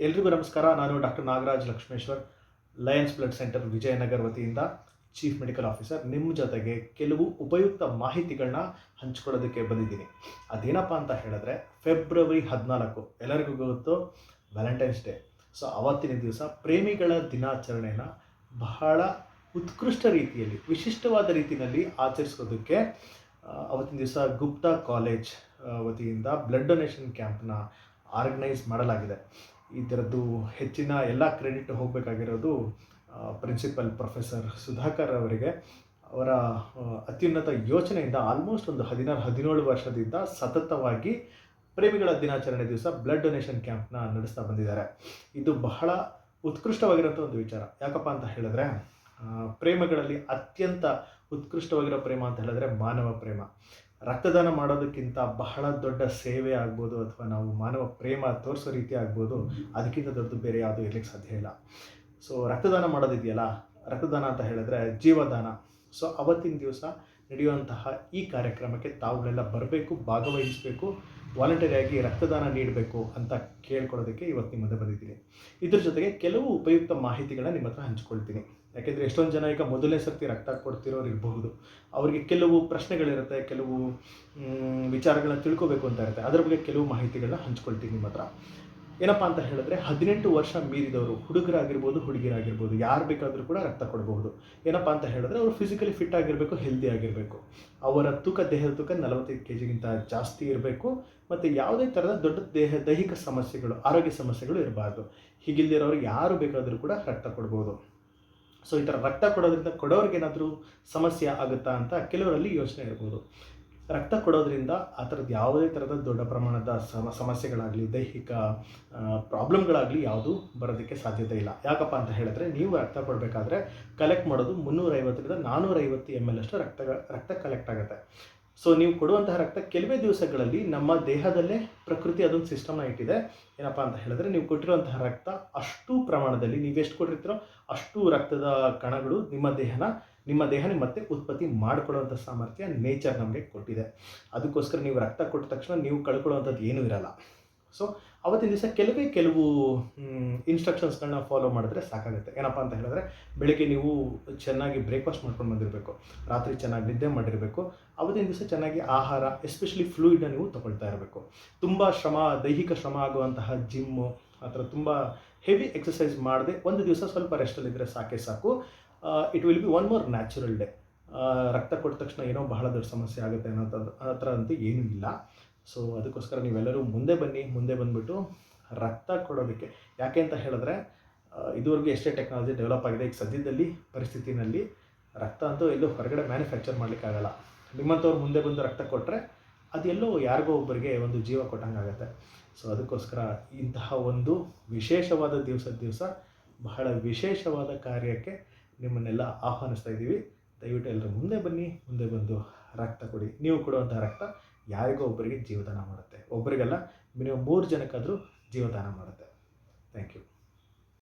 ಎಲ್ರಿಗೂ ನಮಸ್ಕಾರ. ನಾನು doctor Nagaraj Lakshmeshwar, Lions blood centre Vijayanagara ವತಿಯಿಂದ ಚೀಫ್ ಮೆಡಿಕಲ್ ಆಫೀಸರ್ ನಿಮ್ಮ ಜೊತೆಗೆ ಕೆಲವು ಉಪಯುಕ್ತ ಮಾಹಿತಿಗಳನ್ನ ಹಂಚ್ಕೊಳ್ಳೋದಕ್ಕೆ ಬಂದಿದ್ದೀನಿ. ಅದೇನಪ್ಪ ಅಂತ ಹೇಳಿದ್ರೆ, ಫೆಬ್ರವರಿ 14 ಎಲ್ಲರಿಗೂ ಗೊತ್ತು, ವ್ಯಾಲೆಂಟೈನ್ಸ್ ಡೇ. ಸೊ ಅವತ್ತಿನ ದಿವಸ ಪ್ರೇಮಿಗಳ ದಿನಾಚರಣೆನ ಬಹಳ ಉತ್ಕೃಷ್ಟ ರೀತಿಯಲ್ಲಿ, ವಿಶಿಷ್ಟವಾದ ರೀತಿಯಲ್ಲಿ ಆಚರಿಸೋದಕ್ಕೆ ಅವತ್ತಿನ ದಿವಸ ಗುಪ್ತಾ ಕಾಲೇಜ್ ವತಿಯಿಂದ ಬ್ಲಡ್ ಡೊನೇಷನ್ ಕ್ಯಾಂಪ್ನ ಆರ್ಗನೈಸ್ ಮಾಡಲಾಗಿದೆ. ಇದರದ್ದು ಹೆಚ್ಚಿನ ಎಲ್ಲ ಕ್ರೆಡಿಟ್ ಹೋಗಬೇಕಾಗಿರೋದು ಪ್ರಿನ್ಸಿಪಲ್ ಪ್ರೊಫೆಸರ್ ಸುಧಾಕರ್ ಅವರಿಗೆ. ಅವರ ಅತ್ಯುನ್ನತ ಯೋಚನೆಯಿಂದ ಆಲ್ಮೋಸ್ಟ್ ಒಂದು 16-17 ವರ್ಷದಿಂದ ಸತತವಾಗಿ ಪ್ರೇಮಿಗಳ ದಿನಾಚರಣೆ ದಿವಸ ಬ್ಲಡ್ ಡೊನೇಷನ್ ಕ್ಯಾಂಪ್ನ ನಡೆಸ್ತಾ ಬಂದಿದ್ದಾರೆ. ಇದು ಬಹಳ ಉತ್ಕೃಷ್ಟವಾಗಿರೋಂಥ ಒಂದು ವಿಚಾರ. ಯಾಕಪ್ಪ ಅಂತ ಹೇಳಿದ್ರೆ, ಪ್ರೇಮಗಳಲ್ಲಿ ಅತ್ಯಂತ ಉತ್ಕೃಷ್ಟವಾಗಿರೋ ಪ್ರೇಮ ಅಂತ ಹೇಳಿದ್ರೆ ಮಾನವ ಪ್ರೇಮ. ರಕ್ತದಾನ ಮಾಡೋದಕ್ಕಿಂತ ಬಹಳ ದೊಡ್ಡ ಸೇವೆ ಆಗ್ಬೋದು, ಅಥವಾ ನಾವು ಮಾನವ ಪ್ರೇಮ ತೋರಿಸೋ ರೀತಿ ಆಗ್ಬೋದು, ಅದಕ್ಕಿಂತ ದೊಡ್ಡದು ಬೇರೆ ಯಾವುದೂ ಇರಲಿಕ್ಕೆ ಸಾಧ್ಯ ಇಲ್ಲ. ಸೊ ರಕ್ತದಾನ ಮಾಡೋದಿದೆಯಲ್ಲ, ರಕ್ತದಾನ ಅಂತ ಹೇಳಿದ್ರೆ ಜೀವದಾನ. ಸೊ ಅವತ್ತಿನ ದಿವಸ ನಡೆಯುವಂತಹ ಈ ಕಾರ್ಯಕ್ರಮಕ್ಕೆ ತಾವುಗಳೆಲ್ಲ ಬರಬೇಕು, ಭಾಗವಹಿಸಬೇಕು, ವಾಲಂಟರಿಯಾಗಿ ರಕ್ತದಾನ ನೀಡಬೇಕು ಅಂತ ಕೇಳ್ಕೊಳ್ಳೋದಕ್ಕೆ ಇವತ್ತು ನಿಮ್ಮ ಮುಂದೆ ಬಂದಿದ್ದೀನಿ. ಇದ್ರ ಜೊತೆಗೆ ಕೆಲವು ಉಪಯುಕ್ತ ಮಾಹಿತಿಗಳನ್ನ ನಿಮ್ಮ ಹತ್ರ ಹಂಚ್ಕೊಳ್ತೀನಿ. ಯಾಕೆಂದರೆ ಎಷ್ಟೊಂದು ಜನ ಈಗ ಮೊದಲನೇ ಸರ್ತಿ ರಕ್ತ ಕೊಡ್ತಿರೋರು ಇರಬಹುದು. ಅವರಿಗೆ ಕೆಲವು ಪ್ರಶ್ನೆಗಳಿರುತ್ತೆ, ಕೆಲವು ವಿಚಾರಗಳನ್ನ ತಿಳ್ಕೋಬೇಕು ಅಂತ ಇರುತ್ತೆ. ಅದರ ಬಗ್ಗೆ ಕೆಲವು ಮಾಹಿತಿಗಳನ್ನ ಹಂಚ್ಕೊಳ್ತೀನಿ ನಿಮ್ಮ ಹತ್ರ. ಏನಪ್ಪ ಅಂತ ಹೇಳಿದ್ರೆ, 18 ವರ್ಷ ಮೀರಿದವರು, ಹುಡುಗರಾಗಿರ್ಬೋದು, ಹುಡುಗಿರಾಗಿರ್ಬೋದು, ಯಾರು ಬೇಕಾದರೂ ಕೂಡ ರಕ್ತ ಕೊಡಬಹುದು. ಏನಪ್ಪ ಅಂತ ಹೇಳಿದ್ರೆ, ಅವರು ಫಿಸಿಕಲಿ ಫಿಟ್ ಆಗಿರಬೇಕು, ಹೆಲ್ದಿ ಆಗಿರಬೇಕು. ಅವರ ದೇಹದ ತೂಕ 45 kgಗಿಂತ ಜಾಸ್ತಿ ಇರಬೇಕು, ಮತ್ತು ಯಾವುದೇ ಥರದ ದೊಡ್ಡ ದೈಹಿಕ ಸಮಸ್ಯೆಗಳು, ಆರೋಗ್ಯ ಸಮಸ್ಯೆಗಳು ಇರಬಾರ್ದು. ಹೀಗಿಲ್ದಿರೋರು ಯಾರು ಬೇಕಾದರೂ ಕೂಡ ರಕ್ತ ಕೊಡ್ಬೋದು. ಸೊ ಈ ಥರ ರಕ್ತ ಕೊಡೋದ್ರಿಂದ ಕೊಡೋರಿಗೇನಾದರೂ ಸಮಸ್ಯೆ ಆಗುತ್ತಾ ಅಂತ ಕೆಲವರಲ್ಲಿ ಯೋಚನೆ ಇರ್ಬೋದು. ರಕ್ತ ಕೊಡೋದ್ರಿಂದ ಆ ಥರದ್ದು ಯಾವುದೇ ಥರದ ದೊಡ್ಡ ಪ್ರಮಾಣದ ಸಮಸ್ಯೆಗಳಾಗಲಿ, ದೈಹಿಕ ಪ್ರಾಬ್ಲಮ್ಗಳಾಗಲಿ ಯಾವುದೂ ಬರೋದಕ್ಕೆ ಸಾಧ್ಯತೆ ಇಲ್ಲ. ಯಾಕಪ್ಪ ಅಂತ ಹೇಳಿದ್ರೆ, ನೀವು ರಕ್ತ ಕೊಡಬೇಕಾದ್ರೆ ಕಲೆಕ್ಟ್ ಮಾಡೋದು 350ರಿಂದ 450 ml ಅಷ್ಟು ರಕ್ತ ಕಲೆಕ್ಟ್ ಆಗುತ್ತೆ. ಸೊ ನೀವು ಕೊಡುವಂತಹ ರಕ್ತ ಕೆಲವೇ ದಿವಸಗಳಲ್ಲಿ ನಮ್ಮ ದೇಹದಲ್ಲೇ ಪ್ರಕೃತಿ ಅದೊಂದು ಸಿಸ್ಟಮ್ನ ಇಟ್ಟಿದೆ. ಏನಪ್ಪ ಅಂತ ಹೇಳಿದ್ರೆ, ನೀವು ಕೊಟ್ಟಿರುವಂತಹ ರಕ್ತ ಅಷ್ಟು ಪ್ರಮಾಣದಲ್ಲಿ, ನೀವೆಷ್ಟು ಕೊಟ್ಟಿರ್ತೀರೋ ಅಷ್ಟು ರಕ್ತದ ಕಣಗಳು ನಿಮ್ಮ ದೇಹನೇ ಮತ್ತೆ ಉತ್ಪತ್ತಿ ಮಾಡಿಕೊಳ್ಳುವಂಥ ಸಾಮರ್ಥ್ಯ ನೇಚರ್ ನಮಗೆ ಕೊಟ್ಟಿದೆ. ಅದಕ್ಕೋಸ್ಕರ ನೀವು ರಕ್ತ ಕೊಟ್ಟ ತಕ್ಷಣ ನೀವು ಕಳ್ಕೊಳ್ಳುವಂಥದ್ದು ಏನೂ ಇರಲ್ಲ. ಸೊ ಅವತ್ತಿನ ದಿವಸ ಕೆಲವು ಇನ್ಸ್ಟ್ರಕ್ಷನ್ಸ್ಗಳನ್ನ ಫಾಲೋ ಮಾಡಿದ್ರೆ ಸಾಕಾಗುತ್ತೆ. ಏನಪ್ಪ ಅಂತ ಹೇಳಿದ್ರೆ, ಬೆಳಗ್ಗೆ ನೀವು ಚೆನ್ನಾಗಿ ಬ್ರೇಕ್ಫಾಸ್ಟ್ ಮಾಡ್ಕೊಂಡು ಬಂದಿರಬೇಕು, ರಾತ್ರಿ ಚೆನ್ನಾಗಿ ನಿದ್ದೆ ಮಾಡಿರಬೇಕು, ಅವತ್ತಿನ ದಿವಸ ಚೆನ್ನಾಗಿ ಆಹಾರ, ಎಸ್ಪೆಷಲಿ ಫ್ಲೂಯಿಡ್ನ ನೀವು ತೊಗೊಳ್ತಾ ಇರಬೇಕು. ತುಂಬ ದೈಹಿಕ ಶ್ರಮ ಆಗುವಂತಹ ಜಿಮ್ಮು, ಆ ಥರ ತುಂಬ ಹೆವಿ ಎಕ್ಸಸೈಸ್ ಮಾಡದೆ ಒಂದು ದಿವಸ ಸ್ವಲ್ಪ ರೆಸ್ಟಲ್ಲಿದ್ದರೆ ಸಾಕು. It will be one more natural day. ರಕ್ತ ಕೊಟ್ಟ ತಕ್ಷಣ ಏನೋ ಬಹಳ ದೊಡ್ಡ ಸಮಸ್ಯೆ ಆಗುತ್ತೆ ಅನ್ನೋಂಥದ್ದು ಆ ಥರ ಅಂತೂ ಏನೂ ಇಲ್ಲ. ಸೊ ಅದಕ್ಕೋಸ್ಕರ ನೀವೆಲ್ಲರೂ ಮುಂದೆ ಬಂದುಬಿಟ್ಟು ರಕ್ತ ಕೊಡೋದಕ್ಕೆ. ಯಾಕೆ ಅಂತ ಹೇಳಿದ್ರೆ, ಇದುವರೆಗೂ ಎಷ್ಟೇ ಟೆಕ್ನಾಲಜಿ ಡೆವಲಪ್ ಆಗಿದೆ, ಈಗ ಸದ್ಯದಲ್ಲಿ ಪರಿಸ್ಥಿತಿನಲ್ಲಿ ರಕ್ತ ಅಂತೂ ಎಲ್ಲೂ ಹೊರಗಡೆ ಮ್ಯಾನುಫ್ಯಾಕ್ಚರ್ ಮಾಡಲಿಕ್ಕಾಗಲ್ಲ. ನಿಮ್ಮಂಥವ್ರು ಮುಂದೆ ಬಂದು ರಕ್ತ ಕೊಟ್ಟರೆ ಅದೆಲ್ಲೋ ಯಾರಿಗೋ ಒಬ್ಬರಿಗೆ ಒಂದು ಜೀವ ಕೊಟ್ಟಂಗಾಗತ್ತೆ. ಸೊ ಅದಕ್ಕೋಸ್ಕರ ಇಂತಹ ಒಂದು ವಿಶೇಷವಾದ ದಿವಸ ಬಹಳ ವಿಶೇಷವಾದ ಕಾರ್ಯಕ್ಕೆ ನಿಮ್ಮನ್ನೆಲ್ಲ ಆಹ್ವಾನಿಸ್ತಾ ಇದ್ದೀವಿ. ದಯವಿಟ್ಟು ಎಲ್ಲರೂ ಮುಂದೆ ಬಂದು ರಕ್ತ ಕೊಡಿ. ನೀವು ಕೊಡುವಂಥ ರಕ್ತ ಯಾರಿಗೋ ಒಬ್ಬರಿಗೆ ಜೀವದಾನ ಮಾಡುತ್ತೆ. ಒಬ್ಬರಿಗೆಲ್ಲ ಮಿನಿಮಮ್ 3 ಜನಕ್ಕಾದರೂ ಜೀವದಾನ ಮಾಡುತ್ತೆ. Thank you.